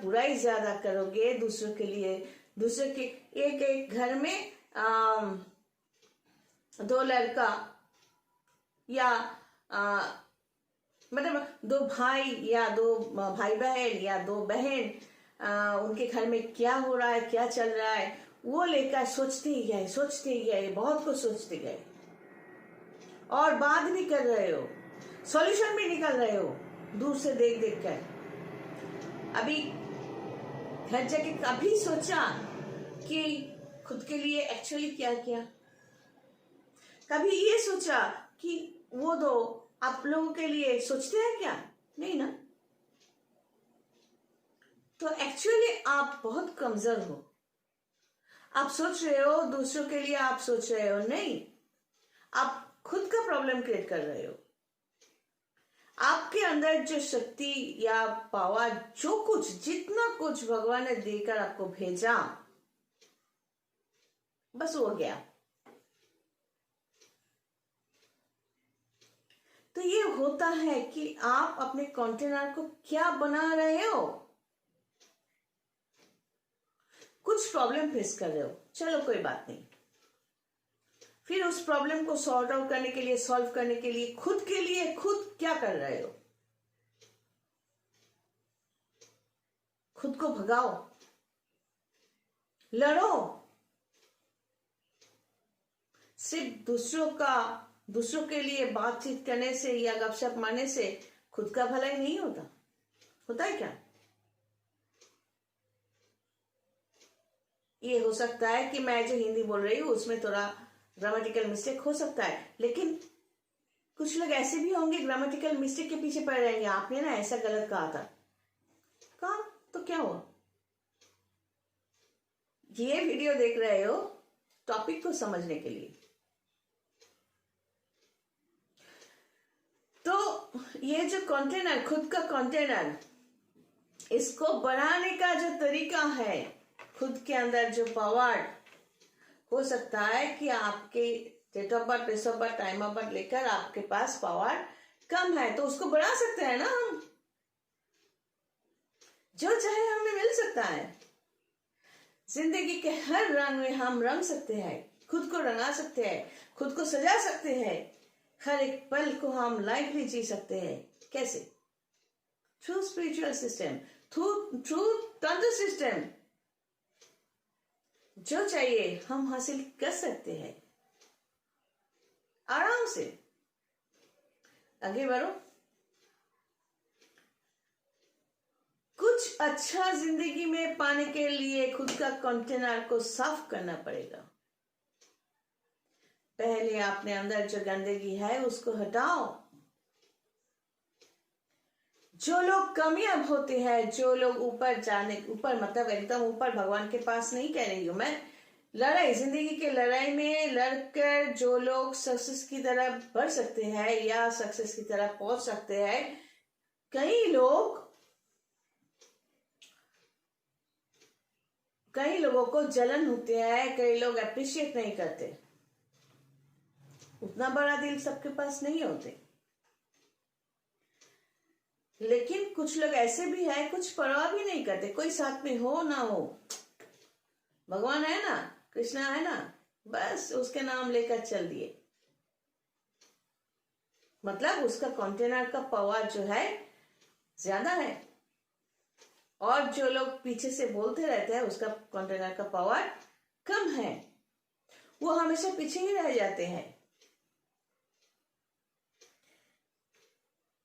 बुराई ज्यादा करोगे दूसरों के लिए, दूसरे के एक एक घर में दो लड़का या मतलब दो भाई या दो भाई बहन या दो बहन, उनके घर में क्या हो रहा है, क्या चल रहा है, वो लेकर सोचते ही गए, बहुत कुछ सोचते गए और बात भी कर रहे हो, सॉल्यूशन भी निकाल रहे हो दूर से देख देख कर। अभी घर जाके कभी सोचा कि खुद के लिए एक्चुअली क्या किया? कभी ये सोचा कि वो दो आप लोगों के लिए सोचते हैं क्या? नहीं ना। तो एक्चुअली आप बहुत कमजोर हो। आप सोच रहे हो दूसरों के लिए, आप सोच रहे हो नहीं, आप खुद का प्रॉब्लम क्रिएट कर रहे हो। आपके अंदर जो शक्ति या पावर, जो कुछ जितना कुछ भगवान ने देकर आपको भेजा, बस वो गया। तो ये होता है कि आप अपने कंटेनर को क्या बना रहे हो। कुछ प्रॉब्लम फेस कर रहे हो, चलो कोई बात नहीं, फिर उस प्रॉब्लम को सॉर्ट आउट करने के लिए, सॉल्व करने के लिए खुद के लिए खुद क्या कर रहे हो? खुद को भगाओ, लड़ो। सिर्फ दूसरों के लिए बातचीत करने से या गपशप मारने से खुद का भलाई नहीं होता। होता है क्या? ये हो सकता है कि मैं जो हिंदी बोल रही हूँ उसमें थोड़ा ग्रामेटिकल मिस्टेक हो सकता है, लेकिन कुछ लोग ऐसे भी होंगे ग्रामेटिकल मिस्टेक के पीछे पड़ रहेंगे, आपने ना ऐसा गलत कहा था। कहा तो क्या हुआ? ये वीडियो देख रहे हो टॉपिक को समझने के लिए। तो ये जो कंटेनर, खुद का कंटेनर, इसको बढ़ाने का जो तरीका है, खुद के अंदर जो पावर, हो सकता है कि आपके date of birth, place of birth, time of birth लेकर आपके पास पावर कम है, तो उसको बढ़ा सकते हैं ना हम। जो चाहे हमें मिल सकता है। जिंदगी के हर रंग में हम रंग सकते हैं, खुद को रंगा सकते हैं, खुद को सजा सकते हैं, हर एक पल को हम लाइफली जी सकते हैं। कैसे? थ्रू स्पिरिचुअल सिस्टम, थ्रू तंत्र सिस्टम। जो चाहिए हम हासिल कर सकते हैं आराम से। आगे बढ़ो। कुछ अच्छा जिंदगी में पाने के लिए खुद का कंटेनर को साफ करना पड़ेगा। पहले अपने अंदर जो गंदगी है उसको हटाओ। जो लोग कामयाब होते हैं, जो लोग ऊपर मतलब एकदम ऊपर, भगवान के पास नहीं कह रही हूं मैं, लड़ाई, जिंदगी के लड़ाई में लड़कर जो लोग सक्सेस की तरफ बढ़ सकते हैं या सक्सेस की तरफ पहुंच सकते हैं, कई लोगों को जलन होते हैं, कई लोग अप्रिशिएट नहीं करते, उतना बड़ा दिल सबके पास नहीं होते। लेकिन कुछ लोग ऐसे भी हैं, कुछ परवाह भी नहीं करते, कोई साथ में हो ना हो, भगवान है ना, कृष्णा है ना, बस उसके नाम लेकर चल दिए। मतलब उसका कंटेनर का पावर जो है ज्यादा है, और जो लोग पीछे से बोलते रहते हैं उसका कंटेनर का पावर कम है, वो हमेशा पीछे ही रह जाते हैं।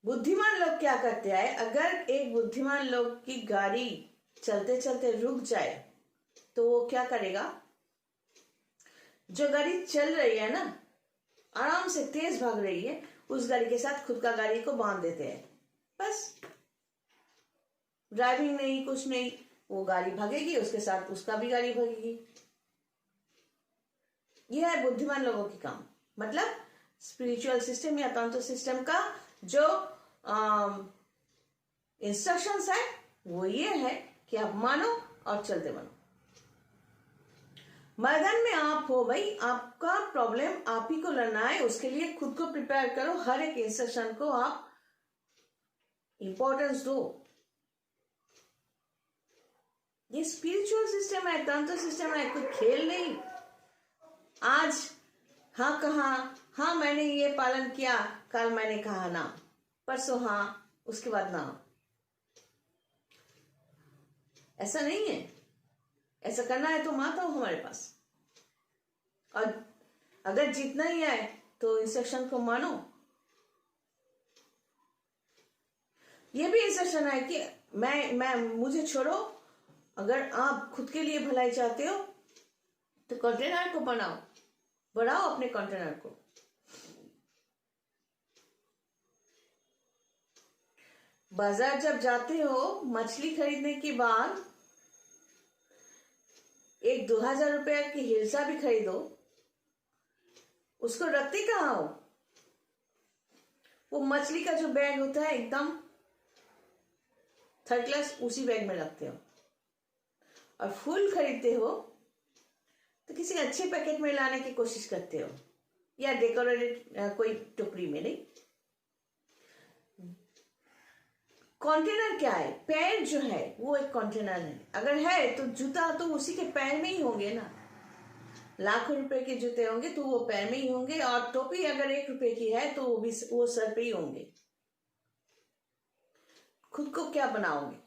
बुद्धिमान लोग क्या करते हैं? अगर एक बुद्धिमान लोग की गाड़ी चलते चलते रुक जाए तो वो क्या करेगा? जो गाड़ी चल रही है ना, आराम से तेज भाग रही है, उस गाड़ी के साथ खुद का गाड़ी को बांध देते हैं। बस ड्राइविंग नहीं, कुछ नहीं, वो गाड़ी भागेगी, उसके साथ उसका भी गाड़ी भागेगी। यह है बुद्धिमान लोगों की काम। मतलब स्पिरिचुअल सिस्टम या तंत्र सिस्टम का जो इंस्ट्रक्शंस है वो ये है कि आप मानो और चलते बनो। मैदान में आप हो भाई, आपका प्रॉब्लम आप ही को लड़ना है, उसके लिए खुद को प्रिपेयर करो, हर एक इंस्ट्रक्शन को आप इंपॉर्टेंस दो। ये स्पिरिचुअल सिस्टम है, तंत्र सिस्टम है, कोई खेल नहीं। आज हाँ कहा, हाँ मैंने ये पालन किया, कल मैंने कहा ना, परसों हाँ, उसके बाद ना। ऐसा नहीं है। ऐसा करना है तो माता हो हमारे पास, और अगर जीतना ही है तो इंस्ट्रक्शन को मानो। ये भी इंस्ट्रक्शन है कि मैं मुझे छोड़ो। अगर आप खुद के लिए भलाई चाहते हो तो कंटेनर को बनाओ, बढ़ाओ अपने कंटेनर को। बाजार जब जाते हो, मछली खरीदने के बाद एक 2000 रुपया की हिलसा भी खरीदो, उसको रखते कहाँ हो? वो मछली का जो बैग होता है एकदम थर्ड क्लास, उसी बैग में रखते हो। और फूल खरीदते हो तो किसी अच्छे पैकेट में लाने की कोशिश करते हो, या डेकोरेटेड कोई टोकरी में। नहीं, कंटेनर क्या है? पैर जो है वो एक कंटेनर है। अगर है तो जूता तो उसी के पैर में ही होंगे ना। लाखों रुपए के जूते होंगे तो वो पैर में ही होंगे, और टोपी अगर 1 रुपए की है तो वो सर पे ही होंगे। खुद को क्या बनाओगे?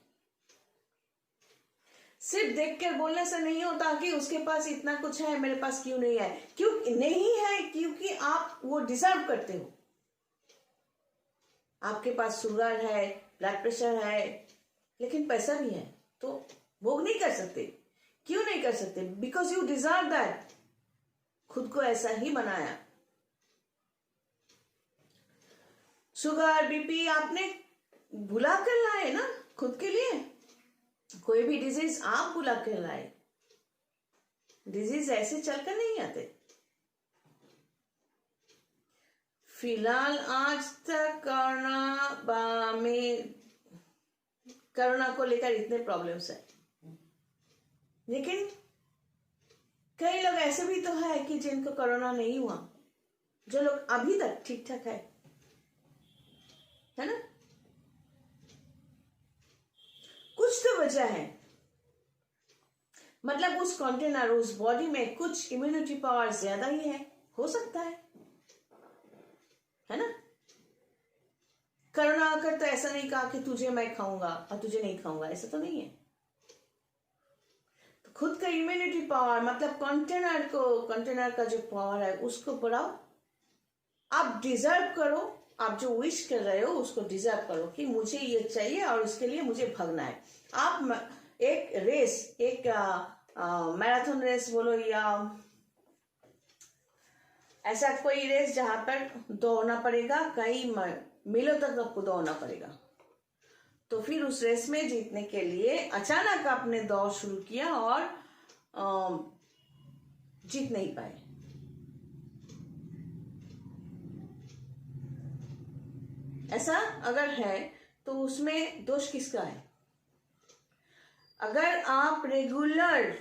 सिर्फ देखकर बोलने से नहीं होता कि उसके पास इतना कुछ है, मेरे पास क्यों नहीं है। क्यों नहीं है? क्योंकि आप वो डिजर्व करते हो। आपके पास शुगर है, ब्लड प्रेशर है, लेकिन पैसा भी है तो भोग नहीं कर सकते। क्यों नहीं कर सकते? Because you deserve that. खुद को ऐसा ही बनाया। शुगर, बीपी आपने बुला कर लाए ना खुद के लिए। कोई भी डिजीज आप बुला कर लाए। डिजीज ऐसे चलकर नहीं आते। फिलहाल आज तक कोरोना को लेकर इतने प्रॉब्लम्स है, लेकिन कई लोग ऐसे भी तो है कि जिनको कोरोना नहीं हुआ, जो लोग अभी तक ठीक ठाक है ना। कुछ तो वजह है, मतलब उस कंटेनर, उस बॉडी में कुछ इम्यूनिटी पावर ज्यादा ही है, हो सकता है ना। कोरोना आकर तो ऐसा नहीं कहा कि तुझे मैं खाऊंगा और तुझे नहीं खाऊंगा, ऐसा तो नहीं है। तो खुद का इम्यूनिटी पावर, मतलब कंटेनर का जो पावर है उसको बढ़ाओ। आप डिजर्व करो। आप जो विश कर रहे हो उसको डिजर्व करो कि मुझे ये चाहिए और उसके लिए मुझे भागना है। आप एक रेस, एक मैराथन रेस बोलो, या ऐसा कोई रेस जहां पर दौड़ना पड़ेगा, कई मीलों तक आपको दौड़ना पड़ेगा। तो फिर उस रेस में जीतने के लिए अचानक आपने दौड़ शुरू किया और जीत नहीं पाए। ऐसा अगर है तो उसमें दोष किसका है? अगर आप रेगुलर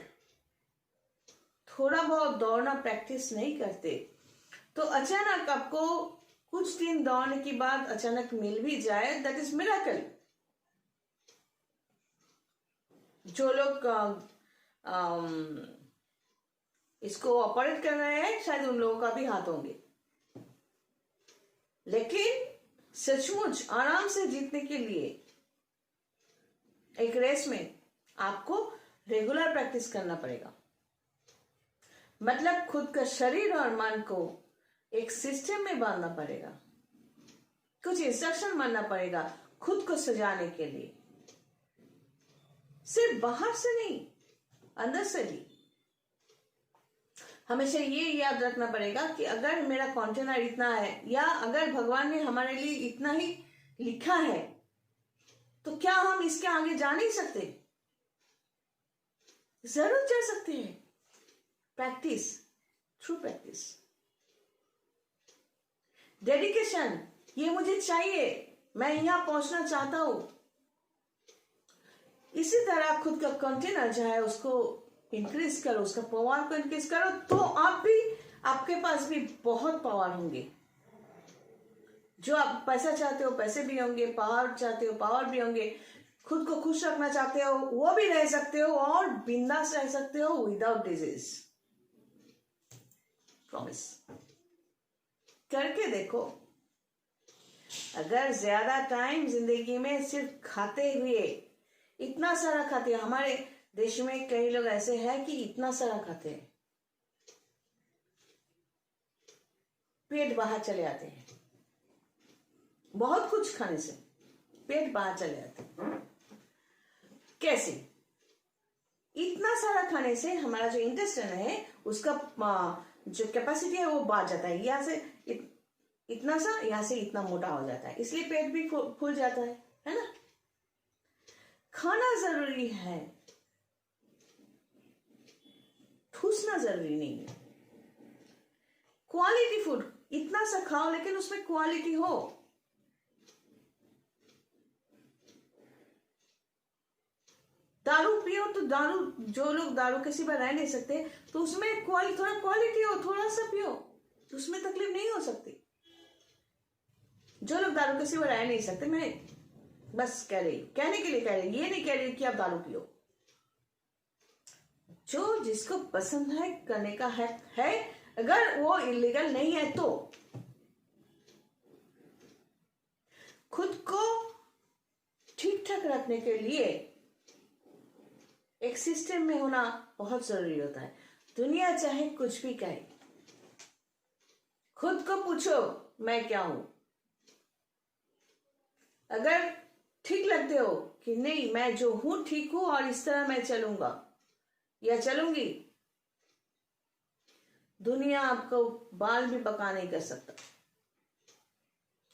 थोड़ा बहुत दौड़ना प्रैक्टिस नहीं करते तो अचानक आपको कुछ दिन दौड़ने के बाद अचानक मिल भी जाए, दैट इज मिरेकल। जो लोग इसको ऑपरेट कर रहे हैं शायद उन लोगों का भी हाथ होंगे, लेकिन सचमुच आराम से जीतने के लिए एक रेस में आपको रेगुलर प्रैक्टिस करना पड़ेगा। मतलब खुद का शरीर और मन को एक सिस्टम में बांधना पड़ेगा, कुछ इंस्ट्रक्शन मानना पड़ेगा खुद को सजाने के लिए। सिर्फ बाहर से नहीं, अंदर से भी। हमेशा ये याद रखना पड़ेगा कि अगर मेरा कंटेनर इतना है, या अगर भगवान ने हमारे लिए इतना ही लिखा है, तो क्या हम इसके आगे जा नहीं सकते? जरूर जा सकते हैं। Practice, through practice, dedication. ये मुझे चाहिए, मैं यहां पहुंचना चाहता हूं। इसी तरह खुद का कंटेनर जो है उसको इंक्रीज करो, उसका पावर को इंक्रीज करो, तो आपके पास भी बहुत पावर होंगे। जो आप पैसा चाहते हो पैसे भी होंगे, पावर चाहते हो पावर भी होंगे। खुद को खुश रखना चाहते हो वो भी रह सकते हो और बिंदास रह सकते हो विदाउट डिजीज। प्रॉमिस करके देखो। अगर ज्यादा टाइम जिंदगी में सिर्फ खाते हुए, इतना सारा खाते हैं, हमारे देश में कई लोग ऐसे हैं कि इतना सारा खाते हैं, पेट बाहर चले आते हैं। बहुत कुछ खाने से पेट बाहर चले जाते हैं। कैसे? इतना सारा खाने से हमारा जो इंटेस्टाइन है उसका जो कैपेसिटी है वो बढ़ जाता है। यहाँ से इतना सा, यहाँ से इतना मोटा हो जाता है, इसलिए पेट भी फूल जाता है ना। खाना जरूरी है, ठूसना जरूरी नहीं है। क्वालिटी फूड इतना सा खाओ लेकिन उसमें क्वालिटी हो। दारू पियो तो दारू, जो लोग दारू के सिवा रह नहीं सकते तो उसमें थोड़ा क्वालिटी हो, थोड़ा सा पियो तो उसमें तकलीफ नहीं हो सकती। जो लोग दारू के सिवा रह नहीं सकते, मैं बस कहने के लिए कह रही, ये नहीं कह रही कि आप दारू पियो। जो जिसको पसंद है करने का है, अगर वो इलीगल नहीं है तो। खुद को ठीक ठाक रखने के लिए एक सिस्टम में होना बहुत जरूरी होता है। दुनिया चाहे कुछ भी कहे, खुद को पूछो मैं क्या हूं। अगर ठीक लगते हो कि नहीं मैं जो हूं ठीक हूं और इस तरह मैं चलूंगा या चलूंगी, दुनिया आपको बाल भी पका नहीं कर सकता।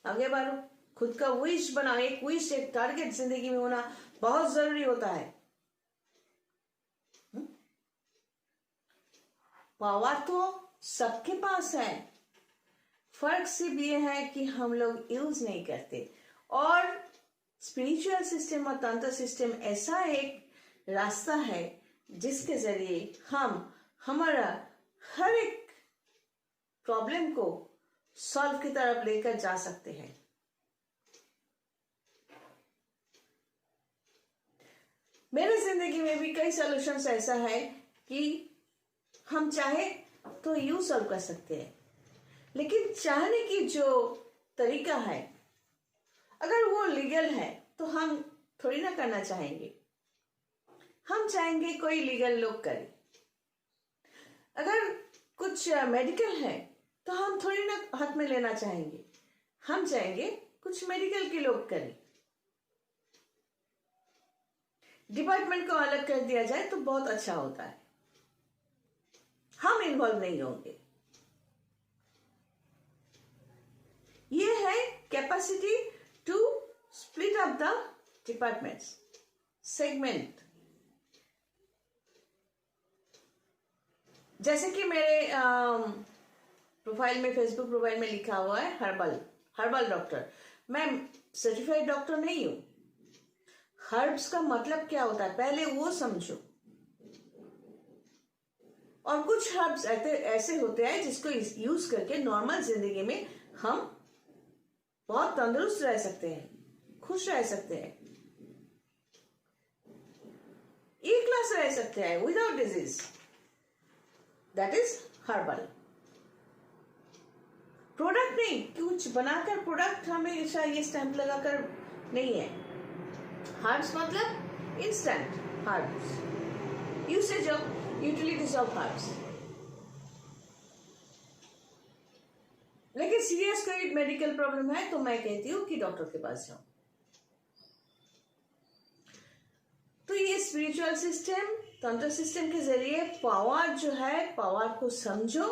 आगे बढ़ो, खुद का विश बनाओ। एक टारगेट जिंदगी में होना बहुत जरूरी होता है। पावर तो सबके पास है, फर्क सिर्फ ये है कि हम लोग यूज नहीं करते। और स्पिरिचुअल सिस्टम और तंत्र सिस्टम ऐसा एक रास्ता है जिसके जरिए हम हमारा हर एक प्रॉब्लम को सॉल्व की तरफ लेकर जा सकते हैं। मेरे जिंदगी में भी कई सॉल्यूशंस ऐसा है कि हम चाहे तो यू सॉल्व कर सकते हैं, लेकिन चाहने की जो तरीका है अगर वो लीगल है तो हम थोड़ी ना करना चाहेंगे। हम चाहेंगे कोई लीगल लोग करे। अगर कुछ मेडिकल है तो हम थोड़ी ना हाथ में लेना चाहेंगे, हम चाहेंगे कुछ मेडिकल के लोग करें। डिपार्टमेंट को अलग कर दिया जाए तो बहुत अच्छा होता है, हम इन्वॉल्व नहीं होंगे। ये है capacity to split up the departments, segment. जैसे कि मेरे प्रोफाइल में, फेसबुक प्रोफाइल में लिखा हुआ है हर्बल डॉक्टर। मैं सर्टिफाइड डॉक्टर नहीं हूं। हर्ब्स का मतलब क्या होता है पहले वो समझो। और कुछ हर्ब्स ऐसे होते हैं जिसको यूज करके नॉर्मल जिंदगी में हम बहुत तंदुरुस्त रह सकते हैं, खुश रह सकते हैं, एक क्लास रह सकते हैं without disease. That is herbal. Product नहीं, कुछ बनाकर प्रोडक्ट हमेशा ये स्टैंप लगाकर नहीं है। हर्ब्स मतलब instant herbs, usage of utilities of herbs. लेकिन सीरियस कोई मेडिकल प्रॉब्लम है तो मैं कहती हूं कि डॉक्टर के पास जाओ। तो ये स्पिरिचुअल सिस्टम, तंत्र सिस्टम के जरिए पावर जो है, पावर को समझो,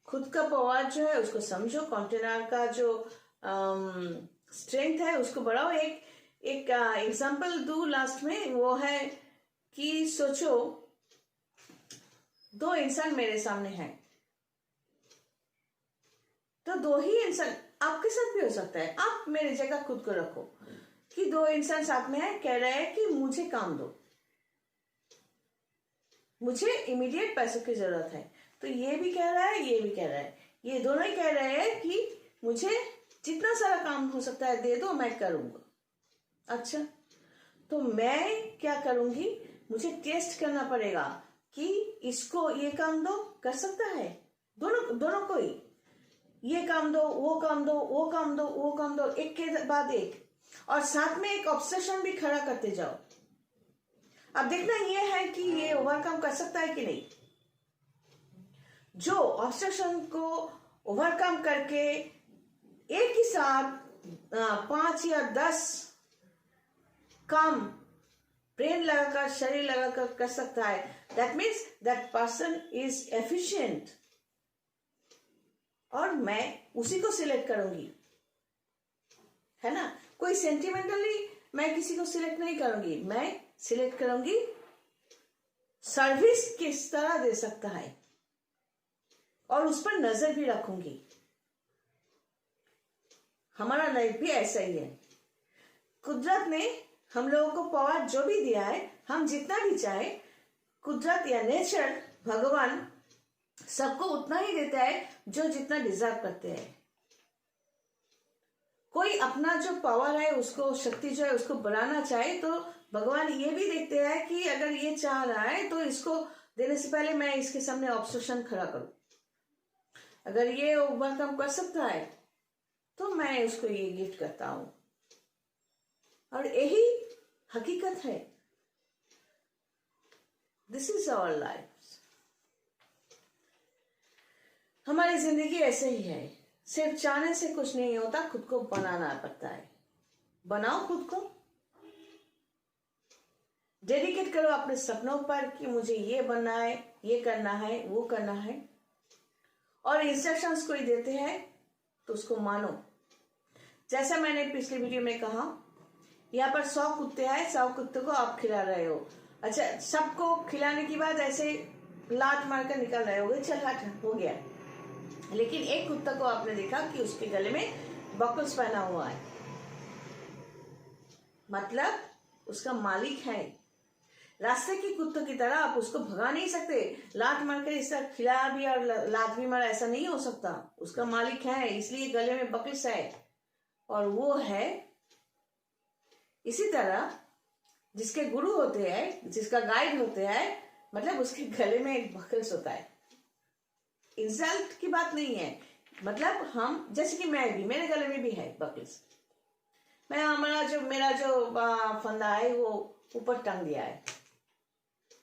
खुद का पावर जो है उसको समझो, कंटेनर का जो स्ट्रेंथ है उसको बढ़ाओ। एक एग्जांपल दूं लास्ट में, वो है कि सोचो दो इंसान मेरे सामने हैं, तो दो ही इंसान आपके साथ भी हो सकता है। आप मेरी जगह खुद को रखो कि दो इंसान साथ में है, कह रहे हैं कि मुझे काम दो, मुझे इमीडिएट पैसों की जरूरत है। तो ये भी कह रहा है, ये भी कह रहा है, ये दोनों ही कह रहे हैं कि मुझे जितना सारा काम हो सकता है दे दो, मैं करूंगा। अच्छा, तो मैं क्या करूंगी, मुझे टेस्ट करना पड़ेगा कि इसको ये काम दो, कर सकता है, दोनों दोनों को ही, ये काम दो, वो काम दो, वो काम दो, वो काम दो, एक के बाद एक, और साथ में एक ऑब्सेशन भी खड़ा करते जाओ। अब देखना ये है कि ये ओवरकम कर सकता है कि नहीं। जो ऑब्सेशन को ओवरकम करके एक ही साथ 5 या 10 काम ब्रेन लगाकर, शरीर लगाकर कर सकता है, that means that person is efficient, और मैं उसी को सिलेक्ट करूंगी, है ना। कोई सेंटिमेंटली मैं किसी को सिलेक्ट नहीं करूंगी, मैं सिलेक्ट करूंगी सर्विस किस तरह दे सकता है, और उस पर नजर भी रखूंगी। हमारा लाइफ भी ऐसा ही है। कुदरत ने हम लोगों को पावर जो भी दिया है, हम जितना भी चाहे, कुदरत या नेचर, भगवान सबको उतना ही देता है जो जितना डिजर्व करते हैं। कोई अपना जो पावर है, उसको, शक्ति जो है, उसको बढ़ाना चाहे तो भगवान ये भी देखते हैं कि अगर ये चाह रहा है तो इसको देने से पहले मैं इसके सामने ऑब्स्ट्रक्शन खड़ा करूं। अगर ये ओवरकम कर सकता है तो मैं उसको ये गिफ्ट करता हूं, और यही हकीकत है। This is our life. हमारी जिंदगी ऐसे ही है, सिर्फ चाहने से कुछ नहीं होता, खुद को बनाना पड़ता है। बनाओ खुद को, डेडिकेट करो अपने सपनों पर कि मुझे ये बनना है, ये करना है, वो करना है, और इंस्ट्रक्शंस कोई देते हैं तो उसको मानो। जैसा मैंने पिछले वीडियो में कहा, यहाँ पर 100 कुत्ते हैं, 100 कुत्तों को आप खिला रहे हो। अच्छा, सबको खिलाने के बाद ऐसे लात मारकर निकल रहे होगे, चल हट, हो गया। लेकिन एक कुत्ता को आपने देखा कि उसके गले में बकल्स पहना हुआ है, मतलब उसका मालिक है। रास्ते के कुत्तों की तरह आप उसको भगा नहीं सकते, लात मारकर इस तरह खिला भी और लात भी मारा, ऐसा नहीं हो सकता। उसका मालिक है, इसलिए गले में बकल्स है, और वो है। इसी तरह जिसके गुरु होते हैं, जिसका गाइड होते हैं, मतलब उसके गले में एक बकल्स होता है। इंसल्ट की बात नहीं है, मतलब हम, जैसे कि मैं भी, मेरे गले में भी है बकल्स। मेरा जो फंदा है वो ऊपर टांग दिया है,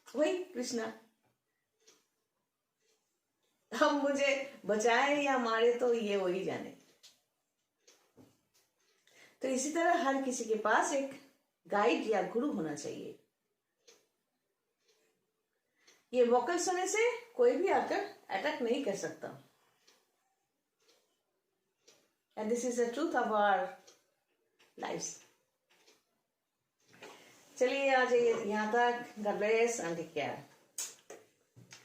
वही कृष्णा। हम मुझे बचाए या मारे तो ये वही जाने। तो इसी तरह हर किसी के पास एक गाइड या गुरु होना चाहिए। ये वोकल्स होने से कोई भी आकर अटैक नहीं कर सकता। And this is the truth of our life. चलिए आ जाइए यहाँ तक। God bless and take care.